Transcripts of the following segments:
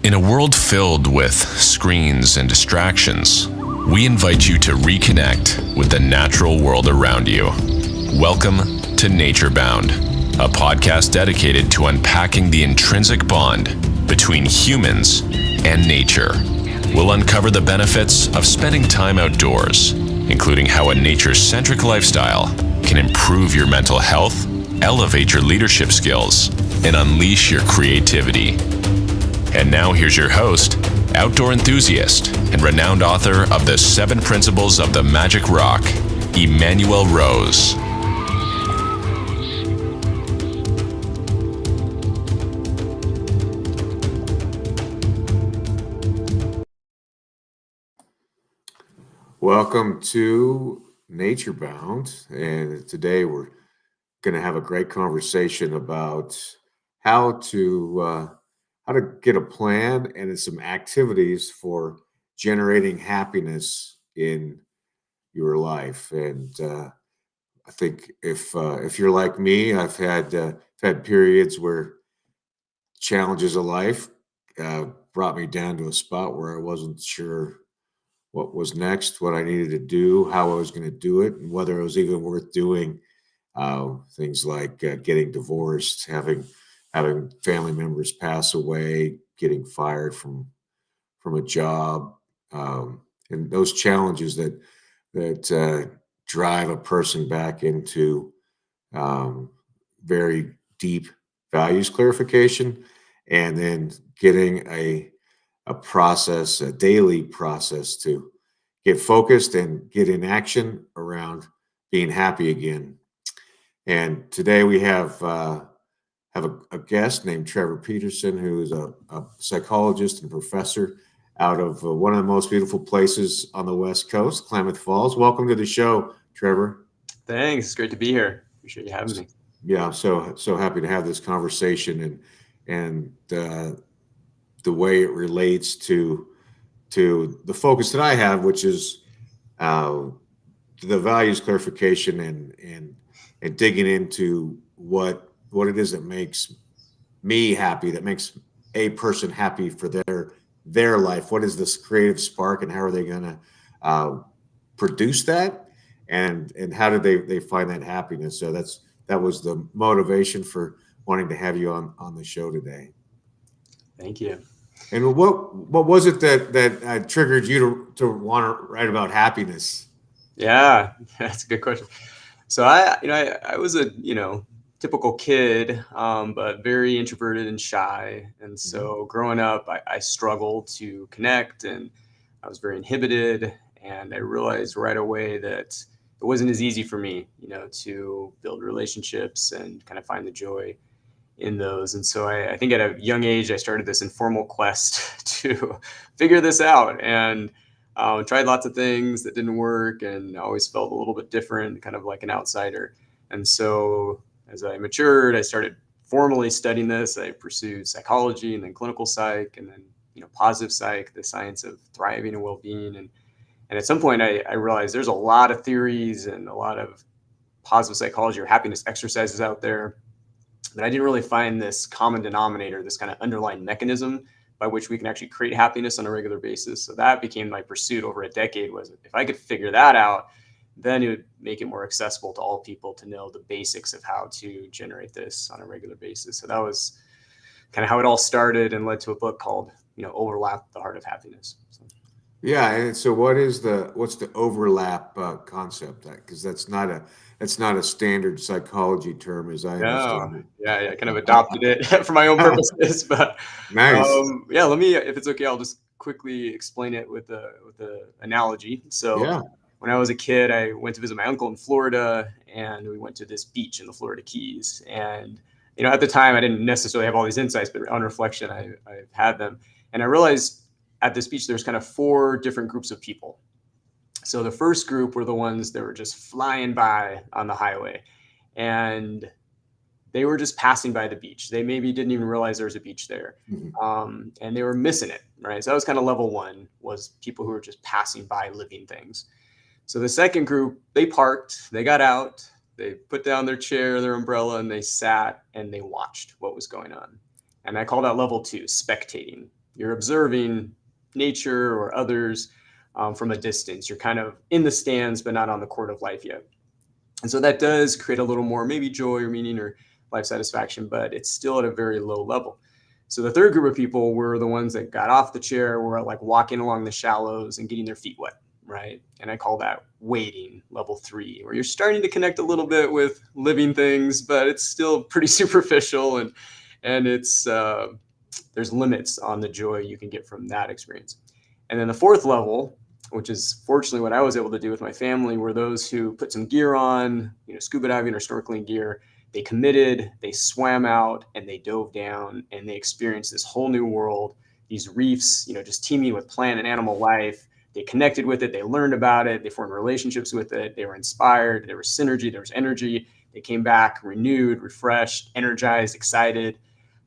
In a world filled with screens and distractions, we invite you to reconnect with the natural world around you. Welcome to Nature Bound, a podcast dedicated to unpacking the intrinsic bond between humans and nature. We'll uncover the benefits of spending time outdoors, including how a nature-centric lifestyle can improve your mental health, elevate your leadership skills, and unleash your creativity. And now here's your host, outdoor enthusiast, and renowned author of The 7 Principles of the Magic Rock, Emmanuel Rose. Welcome to Nature Bound, and today we're going to have a great conversation about how to get a plan and some activities for generating happiness in your life. And I think if you're like me, I've had periods where challenges of life brought me down to a spot where I wasn't sure what was next, what I needed to do, how I was going to do it, and whether it was even worth doing. Things like getting divorced, having family members pass away, getting fired from a job, and those challenges that drive a person back into very deep values clarification, and then getting a process, a daily process to get focused and get in action around being happy again. And today we have a guest named Trevor Petersen, who is a psychologist and professor out of one of the most beautiful places on the West Coast, Klamath Falls. Welcome to the show, Trevor. Thanks. It's great to be here. Appreciate you having me. Yeah, so happy to have this conversation and the way it relates to the focus that I have, which is the values clarification and digging into what it is that makes me happy, that makes a person happy for their life. What is this creative spark, and how are they going to produce that, and how do they find that happiness? So that was the motivation for wanting to have you on the show today. Thank you. And what was it that triggered you to want to write about happiness? Yeah, that's a good question. So I was a typical kid, but very introverted and shy. And so growing up, I struggled to connect, and I was very inhibited. And I realized right away that it wasn't as easy for me, to build relationships and kind of find the joy in those. And so I think at a young age, I started this informal quest to figure this out, and tried lots of things that didn't work, and I always felt a little bit different, kind of like an outsider. And so as I matured, I started formally studying this. I pursued psychology, and then clinical psych, and then positive psych, the science of thriving and well-being. And at some point I realized there's a lot of theories and a lot of positive psychology or happiness exercises out there, but I didn't really find this common denominator, this kind of underlying mechanism by which we can actually create happiness on a regular basis. So that became my pursuit over a decade, was if I could figure that out, then it would make it more accessible to all people to know the basics of how to generate this on a regular basis. So that was kind of how it all started, and led to a book called, Overlap: The Heart of Happiness. So. Yeah, and so what's the overlap concept? Because that's not a standard psychology term, as I understand it. Yeah, I kind of adopted it for my own purposes, but Nice. Let me, if it's okay, I'll just quickly explain it with the analogy. So Yeah. when I was a kid, I went to visit my uncle in Florida, and we went to this beach in the Florida Keys. And at the time, I didn't necessarily have all these insights, but on reflection, I've had them, and I realized at this beach, there's kind of 4 different groups of people. So the first group were the ones that were just flying by on the highway, and they were just passing by the beach. They maybe didn't even realize there was a beach there. Mm-hmm. And they were missing it, right? So that was kind of level 1, was people who were just passing by living things. So the second group, they parked, they got out, they put down their chair, their umbrella, and they sat and they watched what was going on. And I call that level 2, spectating. You're observing nature or others from a distance. You're kind of in the stands, but not on the court of life yet. And so that does create a little more maybe joy or meaning or life satisfaction, but it's still at a very low level. So the third group of people were the ones that got off the chair, were like walking along the shallows and getting their feet wet, right? And I call that wading, level 3, where you're starting to connect a little bit with living things, but it's still pretty superficial, and it's there's limits on the joy you can get from that experience. And then the fourth level, which is fortunately what I was able to do with my family, were those who put some gear on, scuba diving or snorkeling gear. They committed, they swam out, and they dove down, and they experienced this whole new world, these reefs, just teeming with plant and animal life. They connected with it, they learned about it, they formed relationships with it, they were inspired, there was synergy, there was energy. They came back renewed, refreshed, energized, excited,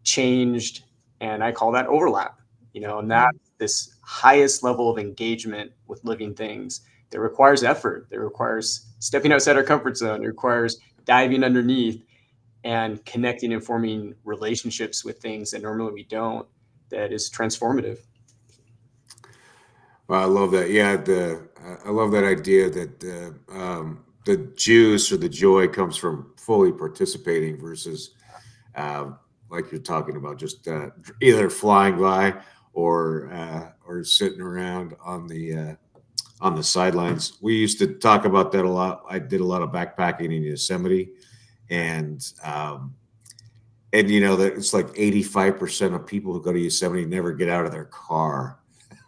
changed, and I call that overlap, and that this highest level of engagement with living things that requires effort, that requires stepping outside our comfort zone, it requires diving underneath and connecting and forming relationships with things that normally we don't, that is transformative. Well, I love that. Yeah, I love that idea that the juice or the joy comes from fully participating versus, like you're talking about, just either flying by or sitting around on the sidelines. We used to talk about that a lot. I did a lot of backpacking in Yosemite, and that it's like 85% of people who go to Yosemite never get out of their car.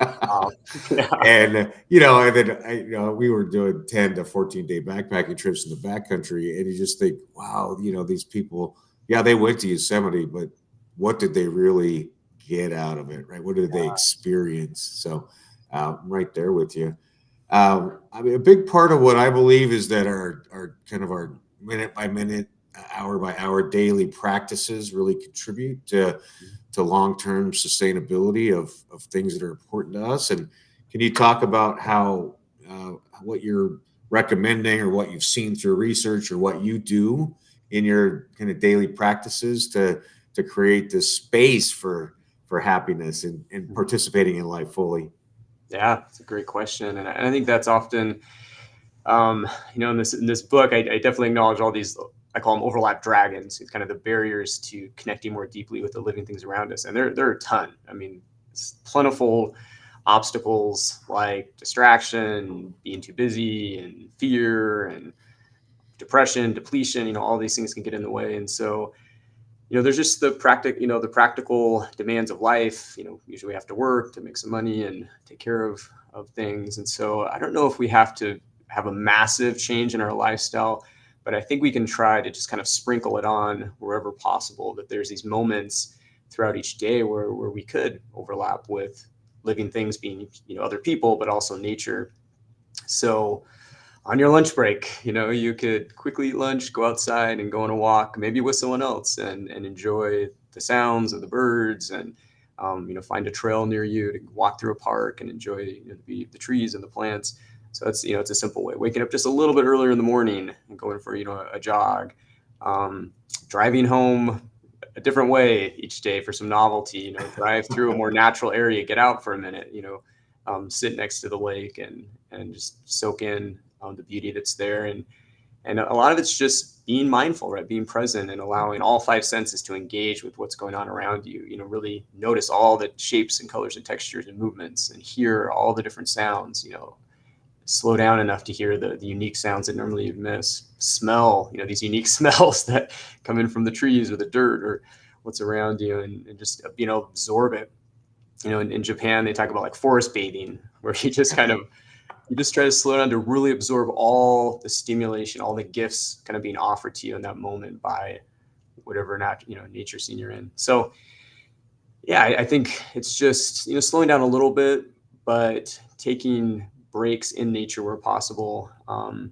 Yeah. And then we were doing 10 to 14-day backpacking trips in the backcountry, and you just think, wow, these people, yeah, they went to Yosemite, but what did they really get out of it, right? What did they experience? So I'm right there with you. I mean, a big part of what I believe is that our kind of our minute by minute, hour by hour daily practices really contribute to long-term sustainability of things that are important to us. And can you talk about how what you're recommending or what you've seen through research or what you do in your kind of daily practices to create this space for happiness and participating in life fully? Yeah, it's a great question. And I think that's often, in this book, I definitely acknowledge all these, I call them overlap dragons. It's kind of the barriers to connecting more deeply with the living things around us. And there are a ton. I mean, it's plentiful obstacles like distraction, being too busy, and fear, and depression, depletion, all these things can get in the way. And so, there's just the practical demands of life. Usually we have to work to make some money and take care of things. And so I don't know if we have to have a massive change in our lifestyle, but I think we can try to just kind of sprinkle it on wherever possible, that there's these moments throughout each day where we could overlap with living things, being, other people, but also nature. So on your lunch break, you could quickly eat lunch, go outside and go on a walk, maybe with someone else, and enjoy the sounds of the birds, and find a trail near you to walk through a park and enjoy the trees and the plants. So that's, it's a simple way. Waking up just a little bit earlier in the morning and going for, a jog, driving home a different way each day for some novelty, drive through a more natural area, get out for a minute, sit next to the lake and just soak in the beauty that's there. And a lot of it's just being mindful, right? Being present and allowing all 5 senses to engage with what's going on around you. Really notice all the shapes and colors and textures and movements, and hear all the different sounds. Slow down enough to hear the unique sounds that normally you'd miss. Smell, these unique smells that come in from the trees or the dirt or what's around you, and just absorb it. In Japan, they talk about like forest bathing, where you just try to slow down to really absorb all the stimulation, all the gifts kind of being offered to you in that moment by whatever nature scene you're in. So yeah, I think it's just, slowing down a little bit, but taking breaks in nature where possible. And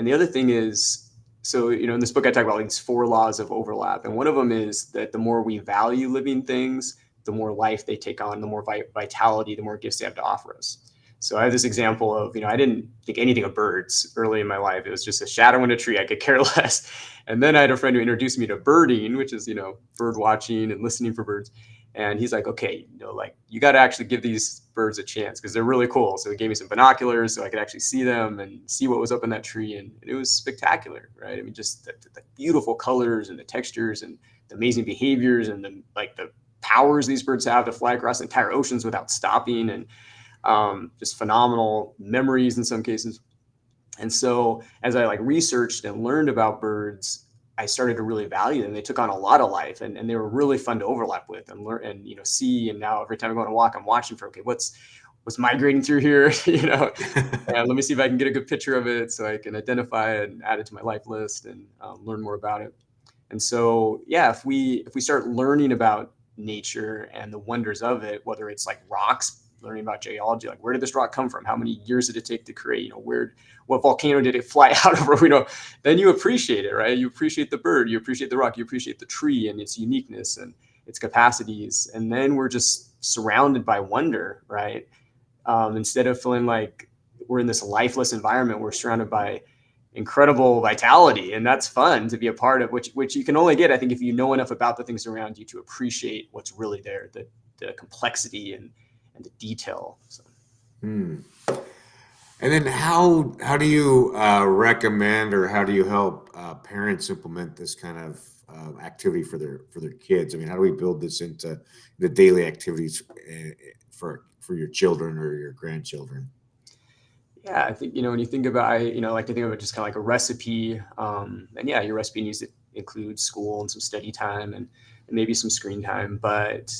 the other thing is, so, in this book, I talk about these 4 laws of overlap. And one of them is that the more we value living things, the more life they take on, the more vitality, the more gifts they have to offer us. So I have this example of, I didn't think anything of birds early in my life. It was just a shadow in a tree. I could care less. And then I had a friend who introduced me to birding, which is, bird watching and listening for birds. And he's like, okay, like you got to actually give these birds a chance because they're really cool. So he gave me some binoculars so I could actually see them and see what was up in that tree. And it was spectacular, right? I mean, just the beautiful colors and the textures and the amazing behaviors and the powers these birds have to fly across entire oceans without stopping, and just phenomenal memories in some cases. And so as I researched and learned about birds, I started to really value them. They took on a lot of life, and they were really fun to overlap with and learn and see. And now every time I go on a walk, I'm watching for, okay, what's migrating through here, and let me see if I can get a good picture of it so I can identify it and add it to my life list and learn more about it. And so, yeah, if we start learning about nature and the wonders of it, whether it's like rocks, learning about geology, like where did this rock come from? How many years did it take to create? What volcano did it fly out of? Then you appreciate it, right? You appreciate the bird, you appreciate the rock, you appreciate the tree and its uniqueness and its capacities. And then we're just surrounded by wonder, right? Instead of feeling like we're in this lifeless environment, we're surrounded by incredible vitality, and that's fun to be a part of, which you can only get, I think, if you know enough about the things around you to appreciate what's really there, the complexity and the detail. So. And then how do you recommend, or how do you help parents implement this kind of activity for their kids? I mean, how do we build this into the daily activities for your children or your grandchildren? Yeah, I think, when you think about, I like to think of it just kind of like a recipe. And yeah, your recipe needs to include school and some study time and maybe some screen time. But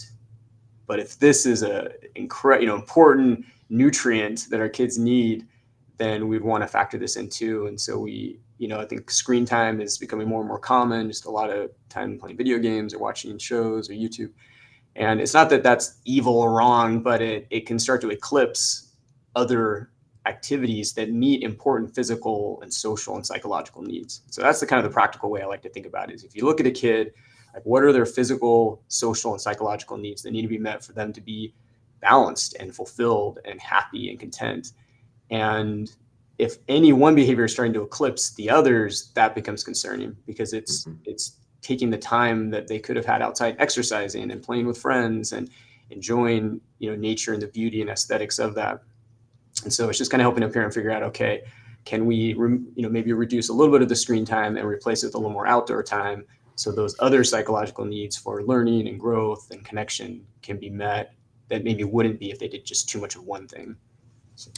if this is a important nutrient that our kids need, then we'd want to factor this in too. And so I think screen time is becoming more and more common, just a lot of time playing video games or watching shows or YouTube. And it's not that that's evil or wrong, but it can start to eclipse other activities that meet important physical and social and psychological needs. So that's the kind of the practical way I like to think about it, is if you look at a kid, like what are their physical, social, and psychological needs that need to be met for them to be balanced and fulfilled and happy and content. And if any one behavior is starting to eclipse the others, that becomes concerning, because it's taking the time that they could have had outside exercising and playing with friends and enjoying, nature and the beauty and aesthetics of that. And so it's just kind of helping a parent figure out, okay, can we, maybe reduce a little bit of the screen time and replace it with a little more outdoor time, so those other psychological needs for learning and growth and connection can be met that maybe wouldn't be if they did just too much of one thing. So.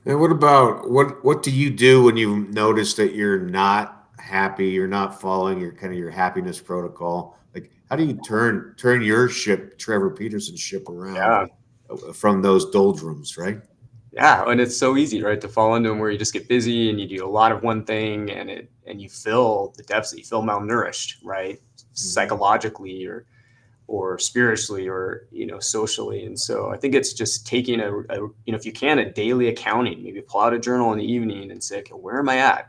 And what about what do you do when you notice that you're not happy, you're not following your happiness protocol? Like, how do you turn your ship, Trevor Petersen's ship, around? Yeah. From those doldrums, right? Yeah, and it's so easy, right, to fall into them, where you just get busy and you do a lot of one thing, and you feel the deficit, you feel malnourished, right, psychologically or spiritually or socially. And so I think it's just taking a if you can, a daily accounting, maybe pull out a journal in the evening and say, okay, where am I at?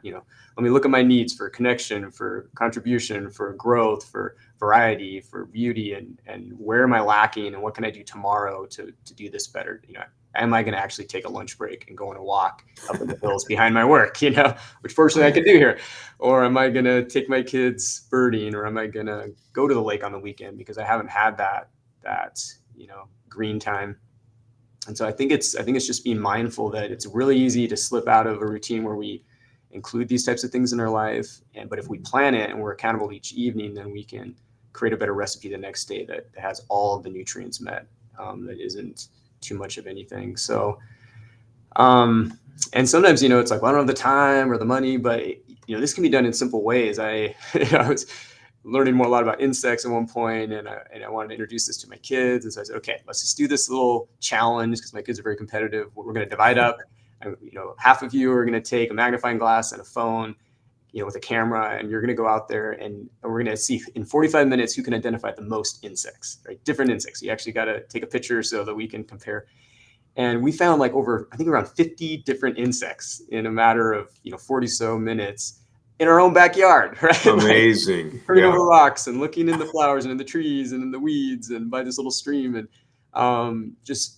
Let me look at my needs for connection, for contribution, for growth, for variety, for beauty, and where am I lacking, and what can I do tomorrow to do this better? Am I going to actually take a lunch break and go on a walk up in the hills behind my work, which fortunately I can do here? Or am I going to take my kids birding, or am I going to go to the lake on the weekend because I haven't had that green time? And so I think it's just being mindful that it's really easy to slip out of a routine where we include these types of things in our life. But if we plan it and we're accountable each evening, then we can create a better recipe the next day that has all of the nutrients met, that isn't too much of anything. So, and sometimes, it's like, well, I don't have the time or the money, but this can be done in simple ways. I was learning a lot about insects at one point, and I wanted to introduce this to my kids. And so I said, okay, let's just do this little challenge, because my kids are very competitive. We're going to divide up. Half of you are going to take a magnifying glass and a phone, with a camera, and you're going to go out there and we're going to see in 45 minutes who can identify the most insects, right? Different insects. You actually got to take a picture so that we can compare. And we found around 50 different insects in a matter of 40 so minutes in our own backyard, right? Amazing. Turning over rocks and looking in the flowers and in the trees and in the weeds and by this little stream, and just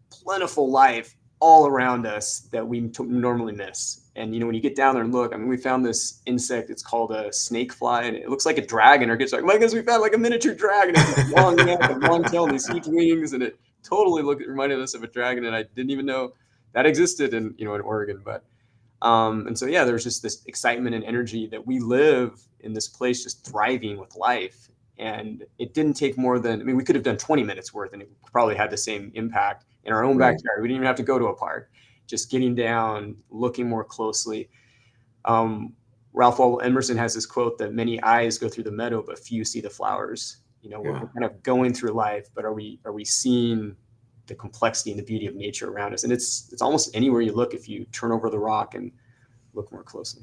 plentiful life all around us that we normally miss. And, when you get down there and look, I mean, we found this insect, it's called a snake fly, and it looks like a dragon. Our kids are like, my goodness, we found like a miniature dragon. It's this long neck and long tail and these huge wings, and it totally reminded us of a dragon, and I didn't even know that existed in Oregon. But and so, yeah, there's just this excitement and energy that we live in this place just thriving with life. And it didn't take more than, I mean, we could have done 20 minutes worth and it probably had the same impact in our own backyard. We didn't even have to go to a park, just getting down, looking more closely. Ralph Waldo Emerson has this quote that many eyes go through the meadow, but few see the flowers. We're kind of going through life, but are we seeing the complexity and the beauty of nature around us? And it's almost anywhere you look if you turn over the rock and look more closely.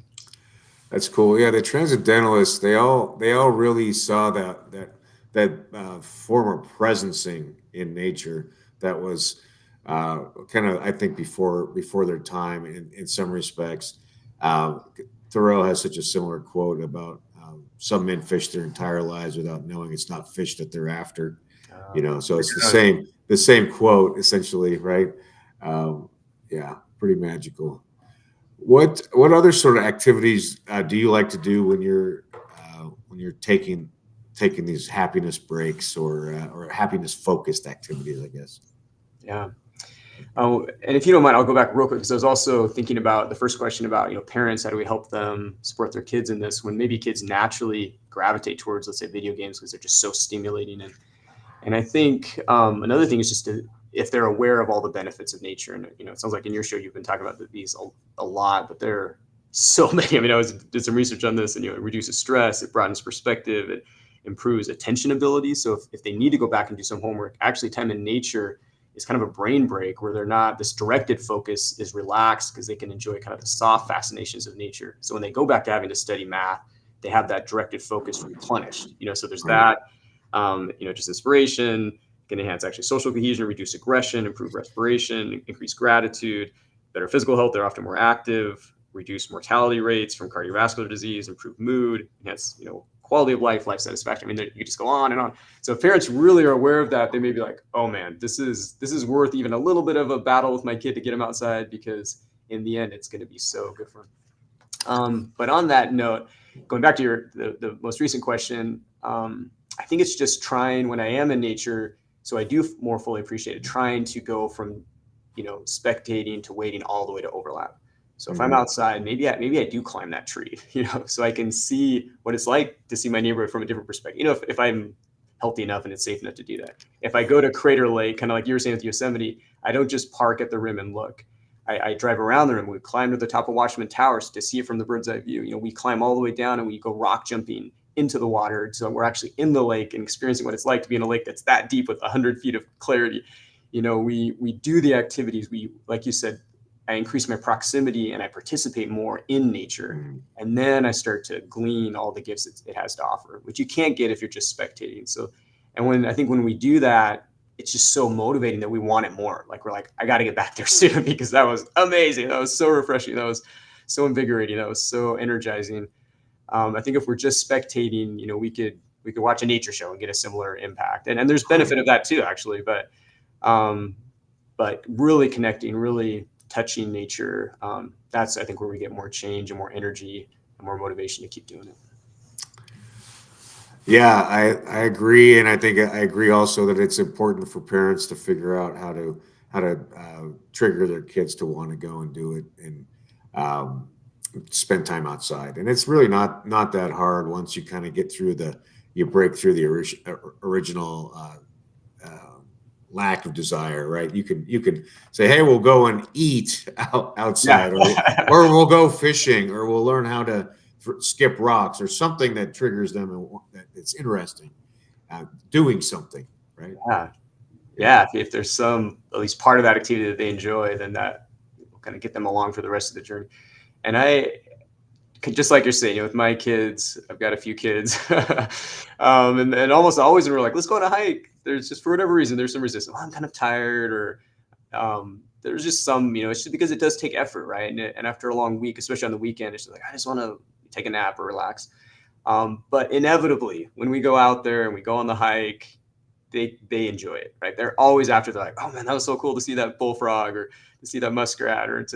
That's cool. Yeah, the transcendentalists, they all really saw that form of presencing in nature that was kind of, I think, before their time in some respects. Thoreau has such a similar quote about some men fish their entire lives without knowing it's not fish that they're after. So it's the same quote essentially, right? Yeah, pretty magical. What other sort of activities do you like to do when you're taking these happiness breaks or happiness focused activities, I guess? Yeah. Oh, and if you don't mind, I'll go back real quick because I was also thinking about the first question about parents. How do we help them support their kids in this when maybe kids naturally gravitate towards, let's say, video games because they're just so stimulating. And I think another thing is just if they're aware of all the benefits of nature. And it sounds like in your show you've been talking about these a lot, but there are so many. I mean, did some research on this, and it reduces stress, it broadens perspective, it improves attention ability. So if they need to go back and do some homework, actually time in nature is kind of a brain break where they're not, this directed focus is relaxed because they can enjoy kind of the soft fascinations of nature. So when they go back to having to study math, they have that directed focus replenished. So there's that. Just inspiration can enhance actually social cohesion, reduce aggression, improve respiration, increase gratitude, better physical health. They're often more active, reduce mortality rates from cardiovascular disease, improve mood, enhance, quality of life, life satisfaction. I mean, you just go on and on. So if parents really are aware of that, they may be like, oh man, this is worth even a little bit of a battle with my kid to get him outside because in the end, it's going to be so good for him. But on that note, going back to the most recent question, I think it's just trying when I am in nature, so I do more fully appreciate it, trying to go from, spectating to waiting all the way to overlap. So if I'm outside, maybe I do climb that tree, so I can see what it's like to see my neighborhood from a different perspective. If I'm healthy enough and it's safe enough to do that. If I go to Crater Lake, kind of like you were saying with Yosemite, I don't just park at the rim and look. I drive around the rim. We climb to the top of Watchman Towers to see it from the bird's eye view. We climb all the way down and we go rock jumping into the water. So we're actually in the lake and experiencing what it's like to be in a lake that's that deep with 100 feet of clarity. We do the activities. We, like you said, I increase my proximity and I participate more in nature. And then I start to glean all the gifts it has to offer, which you can't get if you're just spectating. So, and when we do that, it's just so motivating that we want it more. Like we're like, I got to get back there soon because that was amazing. That was so refreshing. That was so invigorating. That was so energizing. I think if we're just spectating, we could watch a nature show and get a similar impact. And there's benefit of that too, actually. But really connecting, really touching nature, that's, I think, where we get more change and more energy and more motivation to keep doing it. Yeah, I agree, and I think I agree also that it's important for parents to figure out how to trigger their kids to want to go and do it and spend time outside. And it's really not that hard once you kind of get through you break through the original lack of desire, right? You can say, hey, we'll go and eat outside, or we'll go fishing, or we'll learn how to skip rocks, or something that triggers them and that's interesting. Doing something, right? Yeah. If there's at least part of that activity that they enjoy, then that will kind of get them along for the rest of the journey. And I, just like you're saying, with my kids, I've got a few kids, and almost always when we're like, let's go on a hike, there's just, for whatever reason, there's some resistance. I'm kind of tired, or there's just some, it's just because it does take effort, right? And after a long week, especially on the weekend, it's just like, I just want to take a nap or relax. But inevitably, when we go out there and we go on the hike, they enjoy it, right? They're always after, they're like, oh man, that was so cool to see that bullfrog or to see that muskrat or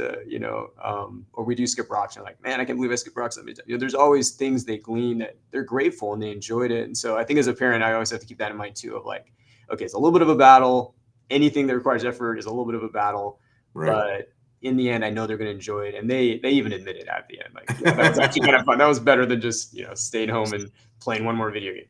or we do skip rocks. And like, man, I can't believe I skipped rocks. There's always things they glean that they're grateful and they enjoyed it. And so I think as a parent, I always have to keep that in mind too, of like, okay, it's a little bit of a battle. Anything that requires effort is a little bit of a battle, right. But in the end, I know they're going to enjoy it. And they even admit it at the end. Like, that was actually kind of fun. That was better than just, staying home and playing one more video game.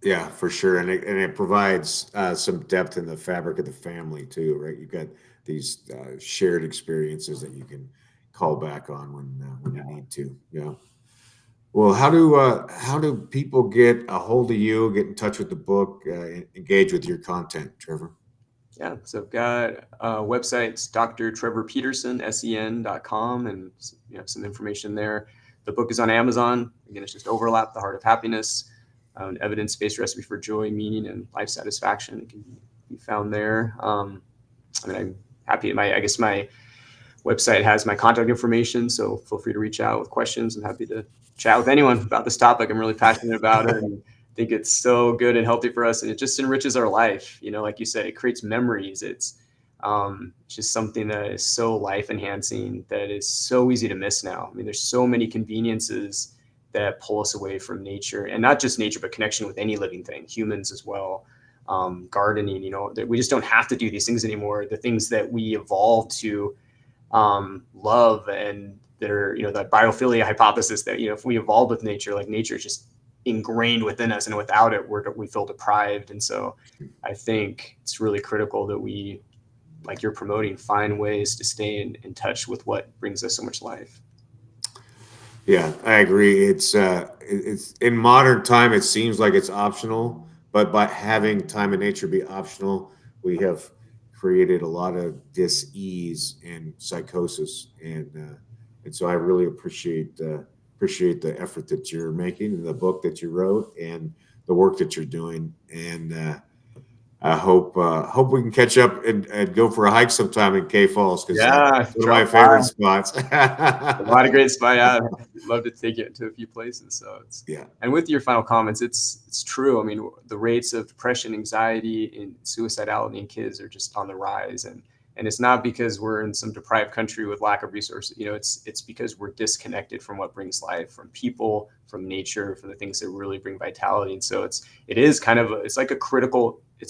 Yeah, for sure. And it provides some depth in the fabric of the family too, right? You've got these shared experiences that you can call back on when you need to. Yeah. Well, how do people get a hold of you, get in touch with the book, engage with your content, Trevor? Yeah, so I've got websites, Dr. Trevor Petersen, sen.com, and some information there. The book is on Amazon. Again, it's just Overlap, The Heart of Happiness, an evidence-based recipe for joy, meaning, and life satisfaction. It can be found there. I'm happy. I guess my website has my contact information, so feel free to reach out with questions. I'm happy to chat with anyone about this topic. I'm really passionate about it and think it's so good and healthy for us, and it just enriches our life. Like you said, it creates memories. It's just something that is so life enhancing, that is so easy to miss now. I mean, there's so many conveniences that pull us away from nature, and not just nature, but connection with any living thing, humans as well. Gardening, that we just don't have to do these things anymore. The things that we evolved to love, and that are, that biophilia hypothesis that, if we evolved with nature, like nature is just ingrained within us, and without it, we feel deprived. And so I think it's really critical that we, like you're promoting, find ways to stay in touch with what brings us so much life. Yeah, I agree. It's in modern time, it seems like it's optional, but by having time in nature be optional, we have created a lot of dis-ease and psychosis, and so I really appreciate the effort that you're making, and the book that you wrote, and the work that you're doing. And I hope we can catch up and go for a hike sometime in K Falls, because it's one of my favorite spots. A lot of great spots. Yeah, I'd love to take it to a few places. So and with your final comments, it's true. I mean, the rates of depression, anxiety, and suicidality in kids are just on the rise, and it's not because we're in some deprived country with lack of resources. It's because we're disconnected from what brings life, from people, from nature, from the things that really bring vitality. And so it is kind of it's a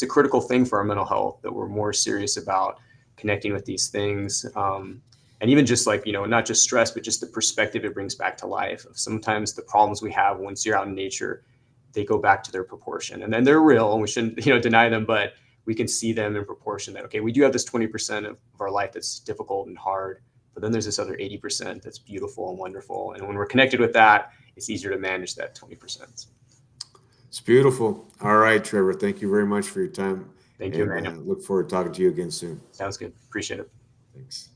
critical thing for our mental health, that we're more serious about connecting with these things. And even just not just stress, but just the perspective it brings back to life. Sometimes the problems we have once you're out in nature, they go back to their proportion, and then they're real, and we shouldn't deny them, but we can see them in proportion, that, okay, we do have this 20% of our life that's difficult and hard, but then there's this other 80% that's beautiful and wonderful. And when we're connected with that, it's easier to manage that 20%. It's beautiful. All right, Trevor, thank you very much for your time. Thank you, Emmanuel. Look forward to talking to you again soon. Sounds good. Appreciate it. Thanks.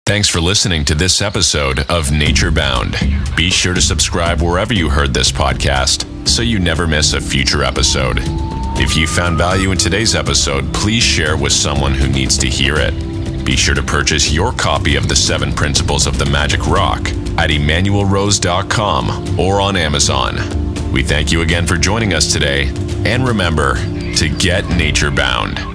Thanks for listening to this episode of Nature Bound. Be sure to subscribe wherever you heard this podcast so you never miss a future episode. If you found value in today's episode, please share with someone who needs to hear it. Be sure to purchase your copy of The 7 Principles of the Magic Rock at emmanuelrose.com or on Amazon. We thank you again for joining us today, and remember to get nature bound.